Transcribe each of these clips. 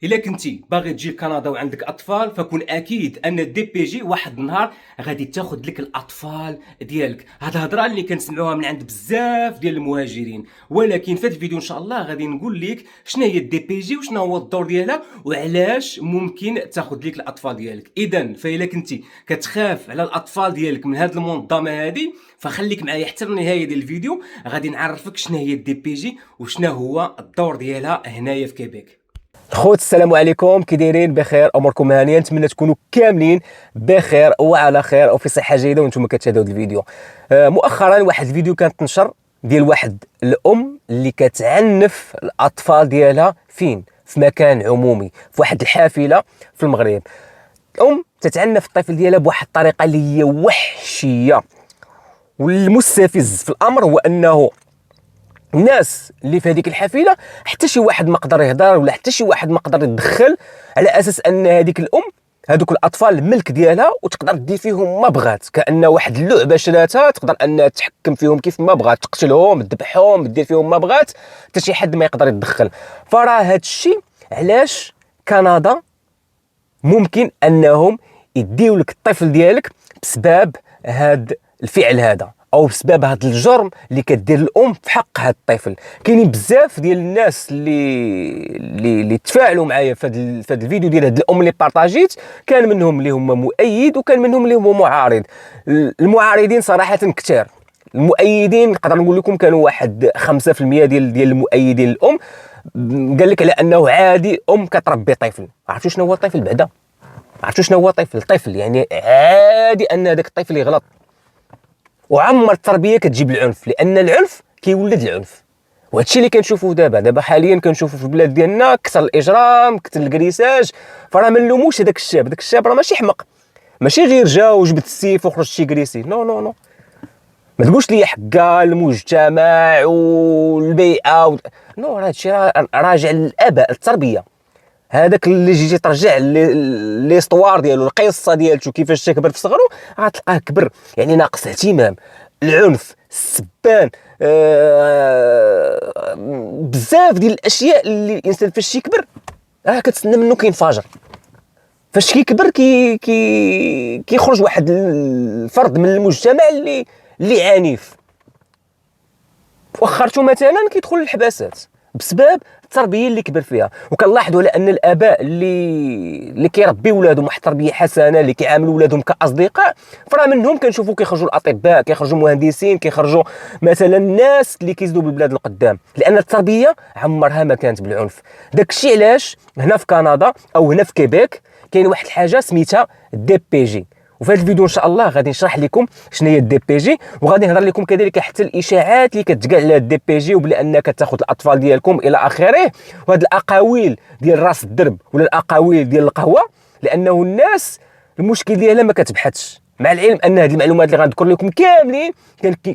الا كنتي باغي تجي لكندا وعندك اطفال فكون اكيد ان الدي بي جي واحد النهار غادي تاخذ لك الاطفال ديالك. هاد الهضره اللي كنسمعوها من عند بزاف ديال المهاجرين، ولكن في هاد الفيديو ان شاء الله غادي نقول لك شنو هي الدي بي جي وشنو هو الدور ديالها وعلاش ممكن تاخذ لك الاطفال ديالك. اذا فالا كنتي كتخاف على الاطفال ديالك من هاد المنظمه هذه فخليك معايا حتى النهايه ديال الفيديو، غادي نعرفك شنو هي الدي بي جي وشنو هو الدور ديالها هنايا في كيبيك. خوت السلام عليكم، كي دايرين؟ بخير، اموركم هانيه؟ نتمنى تكونوا كاملين بخير وعلى خير وفي صحه جيده وانتم كتشاهدوا هذا الفيديو. مؤخرا واحد الفيديو كان تنشر ديال واحد الام اللي كتعنف الاطفال ديالها فين؟ في مكان عمومي، في واحد الحافله في المغرب. الام تتعنف الطفل ديالها بواحد الطريقه اللي هي وحشيه، والمستفز في الامر هو انه الناس اللي في هذيك الحافله حتى شي واحد ما قدر يهضر ولا حتى شي واحد ما قدر يتدخل، على اساس ان هذيك الام هذوك الاطفال الملك ديالها وتقدر دير فيهم ما بغات، كان واحد اللعبه شراتها تقدر انها تحكم فيهم كيف ما بغات، تقتلهم تذبحهم دير فيهم ما بغات، حتى شي حد ما يقدر يتدخل. فراه هذا الشيء علاش كندا ممكن انهم يديو لك الطفل ديالك بسبب هذا الفعل هذا، او بسبب هذا الجرم اللي كدير الام في حق هذا الطفل. كاينين بزاف ديال الناس اللي تفاعلوا معايا في هذا الفيديو ديال هذه الام اللي بارطاجيت، كان منهم اللي هما مؤيد وكان منهم اللي هما معارض. المعارضين صراحه كثار، المؤيدين نقدر نقول لكم كانوا واحد 5% ديال المؤيدين الام. قال لك على انه عادي ام كتربي طفل. عرفتوا شنو هو الطفل بعدا؟ عرفتوا شنو هو الطفل يعني عادي ان هذاك الطفل يغلط. وعمر التربيه كتجيب العنف، لان العنف كيولد العنف. وهذا الشيء اللي كنشوفوه دابا حاليا كنشوفوا في البلاد ديالنا كثر الاجرام كثر الكريساج. فراه ما نلوموش هذاك الشاب راه ماشي حمق، ماشي غير جا وجبد السيف وخرج شي كريسي. نو نو نو، ما تقولش لي حقا المجتمع والبيئه نو، راه هادشي راجع للاباء، التربيه. هذاك اللي جيتي ترجع ليستوار ديالو، القصه ديالته كيفاش كبر في صغرو، غتلقاه كبر يعني ناقص اهتمام، العنف، السبان، بزاف ديال الاشياء اللي الانسان فاش يكبر راه كتسنى منه كينفجر. فاش كيكبر كيخرج واحد الفرد من المجتمع اللي عنيف. وخرته مثلا كيدخل للحباسات بسبب التربيه اللي كبر فيها. وكنلاحظوا على ان الاباء اللي كيربيو ولادهم واحد التربيه حسنه، اللي كيعاملوا ولادهم كاصدقاء، فرا منهم كنشوفوا كيخرجوا الاطباء، كيخرجوا مهندسين، كيخرجوا مثلا الناس اللي كيزيدوا بالبلاد القدام، لان التربيه عمرها ما كانت بالعنف. داك الشيء علاش هنا في كندا او هنا في كيبيك كاين واحد الحاجه سميتها دي بي جي. وفي هذا الفيديو ان شاء الله غادي نشرح لكم شنو هي الدي بي جي، وغادي نهضر لكم كذلك حتى الاشاعات اللي كتقال على الدي بي جي وبلا انك تاخذ الاطفال ديالكم الى اخره، وهاد الاقاويل ديال راس الدرب ولا الاقاويل ديال القهوه، لانه الناس المشكل ديالها ما كتبحثش، مع العلم ان هذه المعلومات اللي غنذكر لكم كاملين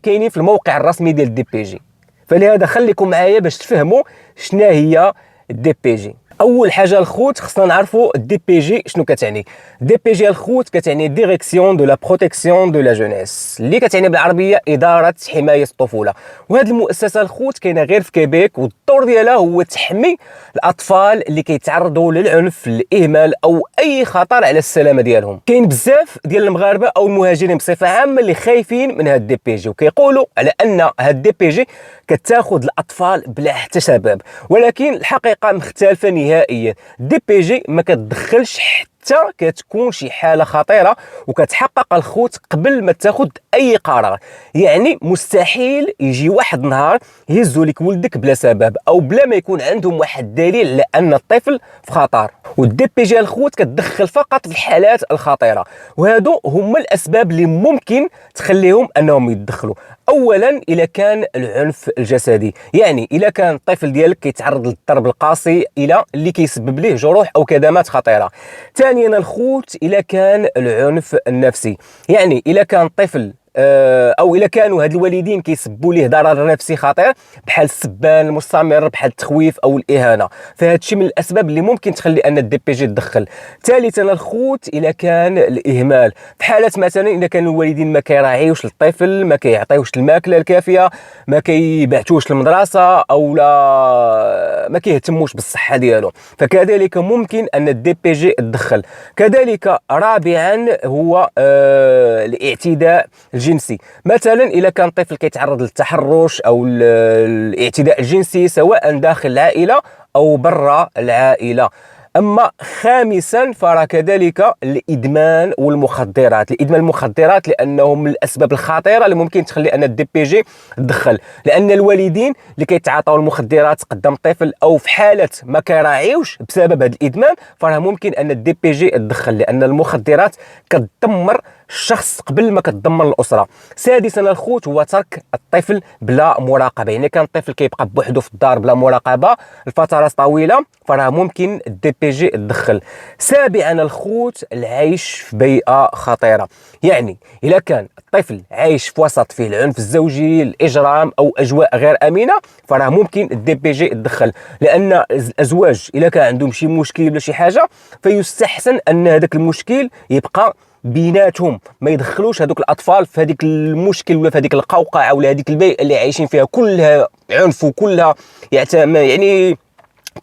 كاينين في الموقع الرسمي ديال الدي بي جي. فلهذا خليكم معايا باش تفهموا شنو هي الدي بي جي. اول حاجه الخوت خصنا نعرفوا الدي بي جي شنو كتعني. الدي بي جي الخوت كتعني ديريكسيون دو لا بروتيكسيون دو لا جونيس، اللي كتعني بالعربيه اداره حمايه الطفوله. وهذه المؤسسه الخوت كاينه غير في كيبيك، والدور ديالها هو تحمي الاطفال اللي كيتعرضوا للعنف، الاهمال او اي خطر على السلامه ديالهم. كاين بزاف ديال المغاربه او المهاجرين بصفه عامه اللي خايفين من هذا الدي بي جي، وكيقولوا على ان هذا الدي بي جي كتاخذ الاطفال بلا حتى سبب، ولكن الحقيقه مختلفه نهائيا. الدي بي جي ما كتدخلش حتى كتكون شي حاله خطيره، وكتحقق الخوت قبل ما تاخذ اي قرار. يعني مستحيل يجي واحد النهار يهزوا لك ولدك بلا سبب او بلا ما يكون عندهم واحد الدليل على ان الطفل في خطر. والدي بي جي الخوت كتدخل فقط في الحالات الخطيره، وهادو هما الاسباب اللي ممكن تخليهم انهم يتدخلوا. اولا اذا كان العنف الجسدي، يعني اذا كان الطفل ديالك كيتعرض للضرب القاسي الى اللي كيسبب ليه جروح او كدمات خطيره. ثانيا الخوت اذا كان العنف النفسي، يعني اذا كان الطفل او الا كانوا هاد الوالدين كيسبوا ليه ضرر نفسي خطير بحال السبان المستمر، بحال التخويف او الاهانه، فهاد الشيء من الاسباب اللي ممكن تخلي ان الدي بي جي تدخل. ثالثا الخوت الا كان الاهمال، في حاله مثلا اذا كانوا الوالدين ما كيراعيوش الطفل، ما كيعطيوش الماكله الكافيه، ما كيبعتوش للمدرسه، او لا ما كيهتموش بالصحه ديالو، فكذلك ممكن ان الدي بي جي تدخل. كذلك رابعا هو الاعتداء الجنسي. مثلا اذا كان طفل كيتعرض للتحرش او الاعتداء الجنسي سواء داخل العائله او برا العائله. اما خامسا فرا كذلك الادمان والمخدرات. الادمان المخدرات لانه من الاسباب الخطيره اللي ممكن تخلي ان الدي بي جي تدخل، لان الوالدين اللي كيتعاطاو المخدرات قدام الطفل او في حاله ما كيراعيوش بسبب هذا الادمان، فراه ممكن ان الدي بي جي تدخل، لان المخدرات كتدمر الشخص قبل ما كتدمر الاسره. سادسا الخوت هو ترك الطفل بلا مراقبه، يعني كان الطفل كيبقى بوحده في الدار بلا مراقبه لفترات طويله، فراه ممكن الدي بي جي تدخل. سابعا الخوت العيش في بيئه خطيره، يعني اذا كان الطفل عايش في وسط فيه العنف الزوجي، الاجرام او اجواء غير امنه، فراه ممكن الدي بي جي تدخل، لان الازواج اذا كان عندهم شي مشكل ولا شي حاجه فيستحسن ان هذاك المشكل يبقى بيناتهم، ما يدخلوش هذوك الاطفال في هذيك المشكل ولا في هذيك القوقعه ولا هذيك البيئه اللي عايشين فيها كلها عنف وكلها يعني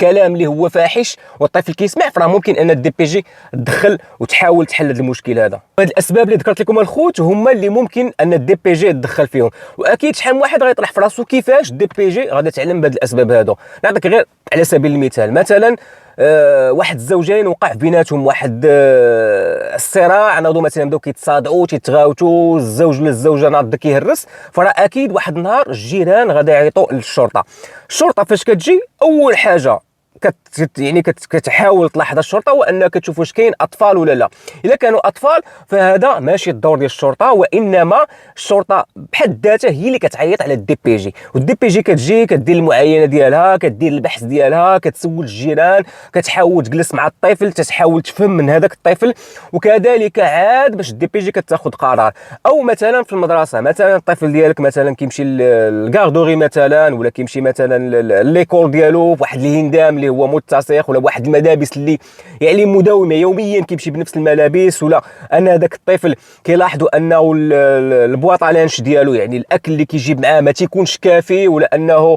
كلام اللي هو فاحش والطفل كيسمع، فراه ممكن ان الدي بي جي تدخل وتحاول تحل هذا المشكل هذا. هاد الاسباب اللي ذكرت لكم الخوت هما اللي ممكن ان الدي بي جي تدخل فيهم، واكيد شحال من واحد غيطرح في راسو كيفاش الدي بي جي غادي تعلم بهاد الاسباب هادو. نعطيك غير على سبيل المثال، مثلا واحد الزوجين وقع في بيناتهم واحد الصراع، ناضوا مثلا بداو كيتصادعوا تيتغاوتوا، الزوج ولا الزوجه ناض كيهرس، فراه اكيد واحد النهار الجيران غادي يعيطوا للشرطه. الشرطه فاش كتجي اول حاجه كتحاول تلاحظ الشرطه وانك تشوف واش كاين اطفال ولا لا. اذا كانوا اطفال فهذا ماشي الدور ديال الشرطه، وانما الشرطه بحد ذاتها هي اللي كتعيط على الدي بي جي، والدي بي جي كتجي كدير المعاينه ديالها، كدير البحث ديالها، كتسول الجيران، كتحاول تجلس مع الطفل، تحاول تفهم من هذاك الطفل، وكذلك عاد باش الدي بي جي كتاخذ قرار. او مثلا في المدرسه، مثلا الطفل ديالك مثلا كيمشي للكاردوري مثلا، ولا كيمشي مثلا ليكول ديالو فواحد الهندام اللي هو متسق، ولا بواحد الملابس اللي يعني مداومه يوميا كيمشي بنفس الملابس، ولا ان هذاك الطفل كيلاحظوا انه البواطه لانش ديالو يعني الاكل اللي كيجيب معاه ما تيكونش كافي، ولا انه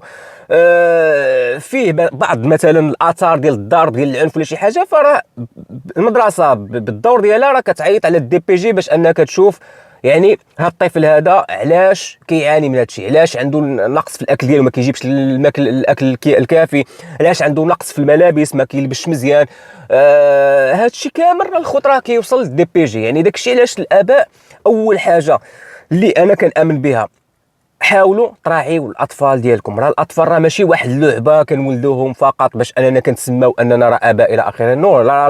فيه بعض مثلا الاثار ديال الضرب ديال العنف ولا شي حاجه، فراه المدرسه بالدور ديالها راه كتعيط على الدي بي جي باش انك تشوف يعني هاد الطفل هذا علاش كيعاني من هذا الشيء، علاش عنده نقص في الاكل ديالو، ما كيجيبش الاكل الكافي، علاش عنده نقص في الملابس، ما كيلبسش مزيان. هذا الشيء كامل الخطره كيوصل للدي بي جي. يعني داك الشيء علاش الاباء اول حاجه اللي انا كنامن بها، حاولوا تراعيوا الاطفال ديالكم. راه الاطفال راه ماشي واحد اللعبه كنولدوهم فقط باش اننا كنتسماو اننا راه اباء الى اخره. نو، راه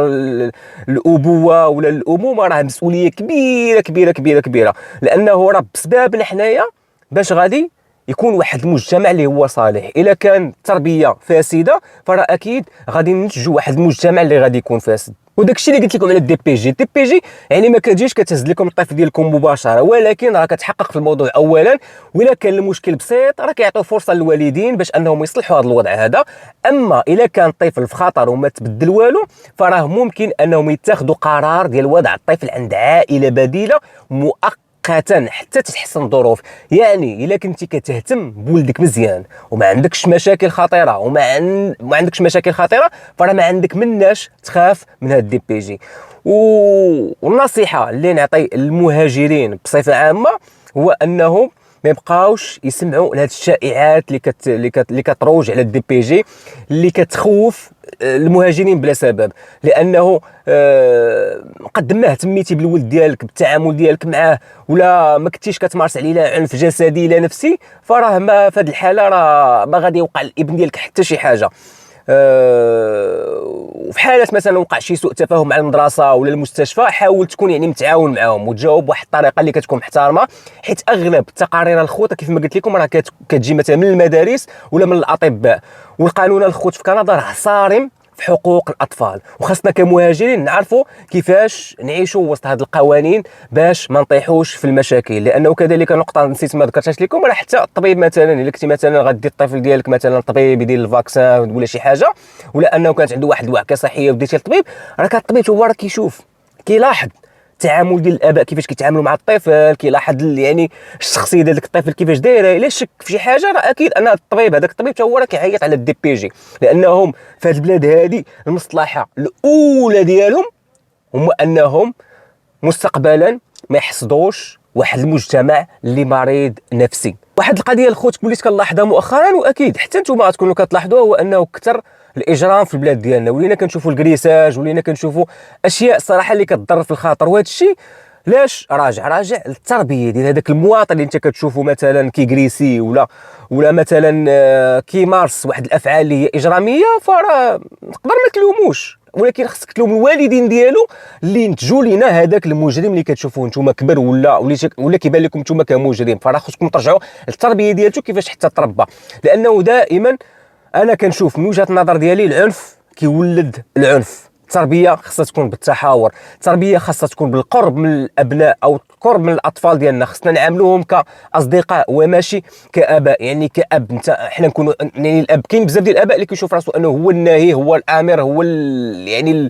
الابوه ولا الامومه راه مسؤوليه كبيره كبيره كبيره كبيره، لانه راه بسببنا حنايا باش غادي يكون واحد المجتمع اللي هو صالح. الا كان التربيه فاسده فراه اكيد غادي ننتجوا واحد المجتمع اللي غادي يكون فاسد. وداك الشيء اللي قلت لكم على الدي بي جي، الدي بي جي يعني ما كتجيش كتهز لكم الطفل ديالكم مباشره، ولكن راه كتحقق في الموضوع اولا، ولا كان المشكل بسيط راه كيعطيو فرصه للوالدين باش انهم يصلحوا هذا الوضع هذا. اما الا كان الطفل في خطر وما تبدل والو، فراه ممكن انهم يتخذوا قرار ديال وضع الطفل عند عائله بديله مؤقتا حتى تتحسن الظروف. يعني الا كنتي كتهتم بولدك مزيان وما عندكش مشاكل خطيره ما عندكش مشاكل خطيره، فراه ما عندك مناش تخاف من هاد الدي بي جي. والنصيحه اللي نعطي المهاجرين بصفه عامه هو انهم ما يبقاوش يسمعوا لهاد الشائعات اللي كتروج على الدي بي جي، اللي كتخوف المهاجرين بلا سبب. لانه قد ما اهتميتي بالولد ديالك بالتعامل ديالك معاه، ولا ما كنتيش كتمارس عليه لا عنف جسدي لا نفسي، فراه ما في هذه الحاله راه ما غادي يوقع للابن ديالك حتى شي حاجه. وفي حاله مثلا وقع شي سوء تفاهم مع المدرسه ولا المستشفى، حاول تكون يعني متعاون معاهم وتجاوب بواحد الطريقه اللي كتكون محترمه، حيت اغلب التقارير الخوت كيف ما قلت لكم راه كتجي مثلا من المدارس ولا من الاطباء. والقانون الخوت في كندا راه صارم في حقوق الاطفال، وخاصنا كمهاجرين نعرفوا كيفاش نعيشوا وسط هذه القوانين باش ما نطيحوش في المشاكل. لانه كذلك نقطه نسيت ما ذكرتهاش لكم، راه حتى الطبيب مثلا الا كنتي مثلا غدي الطفل ديالك مثلا طبيب يدير الفاكسان ولا شي حاجه، ولا انه كانت عنده واحد الوعكه صحيه وديتي للطبيب، راه الطبيب هو راه كيشوف كيلاحظ التعامل ديال الاباء كيفاش كيتعاملوا مع الطفل، كيلاحظ يعني الشخصيه ديال الطفل كيفاش دايره. الا شك في شي حاجه راه اكيد ان الطبيب هذاك الطبيب حتى هو راه كيعيط على الدي بي جي، لانهم في هذه البلاد هذه المصلحه الاولى ديالهم هم انهم مستقبلا ما يحصدوش واحد المجتمع اللي مريض نفسي. واحد القضيه الخوت وليت كنلاحظها مؤخرا، واكيد حتى نتوما غتكونوا كتلاحظوها، هو انه كثر الاجرام في البلاد ديالنا، ولينا كنشوفوا الكريساج، ولينا كنشوفوا اشياء صراحه اللي كتضر في الخاطر. وهذا الشيء لاش راجع للتربيه ديال هذاك المواطن اللي انت كتشوفه مثلا كيغريسي ولا مثلا كيمارس واحد الافعال اللي هي اجراميه، فراه نقدر ما تلوموش، ولكن خصك تلوم الوالدين ديالو اللي نتجوا لينا هذاك المجرم اللي كتشوفوه نتوما كبر ولا كيبان لكم نتوما كمجرم. فراه خصكم ترجعوا للتربيه ديالته كيفاش حتى تربى، لانه دائما انا كنشوف من وجهه النظر ديالي العنف كيولد العنف. التربيه خاصها تكون بالتحاور، التربيه خاصها تكون بالقرب من الابناء او القرب من الاطفال ديالنا، خصنا نعاملوهم كاصدقاء وماشي كاباء. يعني كاب انت حنا نكونوا يعني الاب، كاين بزاف ديال الاباء اللي كيشوف راسو انه هو الناهي، هو الامر، هو يعني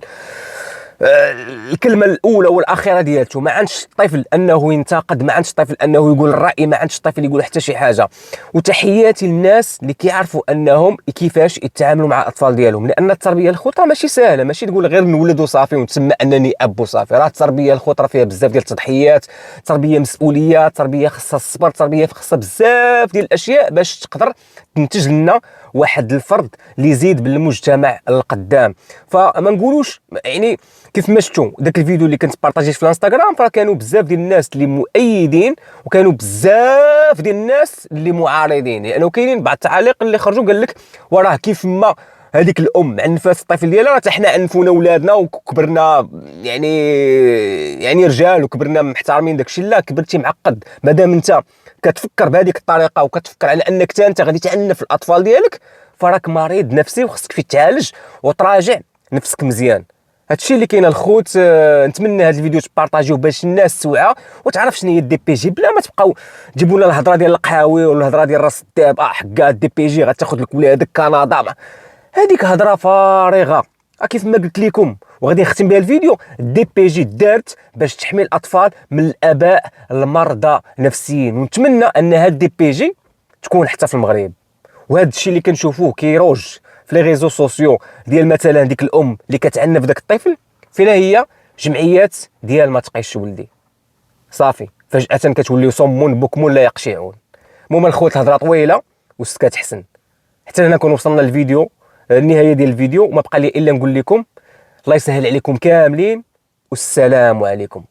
الكلمه الاولى والاخيره ديالته. ما عندش الطفل انه ينتقد، ما عندش الطفل انه يقول الراي، ما عندش الطفل يقول حتى شي حاجه. وتحياتي للناس اللي كيعرفوا انهم كيفاش يتعاملوا مع الاطفال ديالهم، لان التربيه الخطره ماشي سهله، ماشي تقول غير نولد وصافي ونتسمى انني اب وصافي. راه التربيه الخطره فيها بزاف ديال التضحيات، تربيه مسؤوليه، تربيه خاصها الصبر، تربيه خاصها بزاف ديال الاشياء باش تقدر تنتج لنا واحد الفرد اللي يزيد بالمجتمع القدام. فما نقولوش يعني كيف ما شفتوا داك الفيديو اللي كنت بارطاجيت في الانستغرام، فراه كانوا بزاف ديال الناس اللي مؤيدين وكانوا بزاف ديال الناس اللي معارضين، لانه يعني كاينين بعض التعاليق اللي خرجوا قال لك وراه كيف ما هذيك الام عنفات الطفل ديالها، راه حتى حنا عنفونا ولادنا وكبرنا يعني رجال وكبرنا محترمين. داكشي لا، كبرتي معقد. مادام انت كتفكر بهذيك الطريقه وكتفكر على انك انت غادي تعنف الاطفال ديالك، فراك مريض نفسي وخصك فيه تعالج وتراجع نفسك مزيان. هادشي اللي كاين الخوت. نتمنى هذا الفيديو تبارطاجيوه باش الناس توعى وتعرف شنو هي الدي بي جي، بلا ما تبقاو تجيبوا لنا الهضره ديال القهاوي ولا الهضره ديال راس الداب حكا الدي بي جي غتاخذ لك ولادك كندا. هذيك هضره فارغه. كيف ما قلت لكم وغادي نختم بها الفيديو، الدي بي جي دارت باش تحمي الاطفال من الاباء المرضى نفسيين، ونتمنى ان هاد الدي بي جي تكون حتى في المغرب. وهذا الشيء اللي كنشوفوه كيروج في لي ريزو سوسيو ديال مثلا ديك الام اللي كتعنف داك الطفل، فين هي جمعيات ديال ما تقيش ولدي صافي فجاه كتوليو صمون بكمون لا يقشعون. المهم الخوت الهضره طويله والسكات حسن. حتى هنا نكون وصلنا للفيديو النهايه ديال الفيديو، وما بقى لي الا نقول لكم الله يسهل عليكم كاملين والسلام عليكم.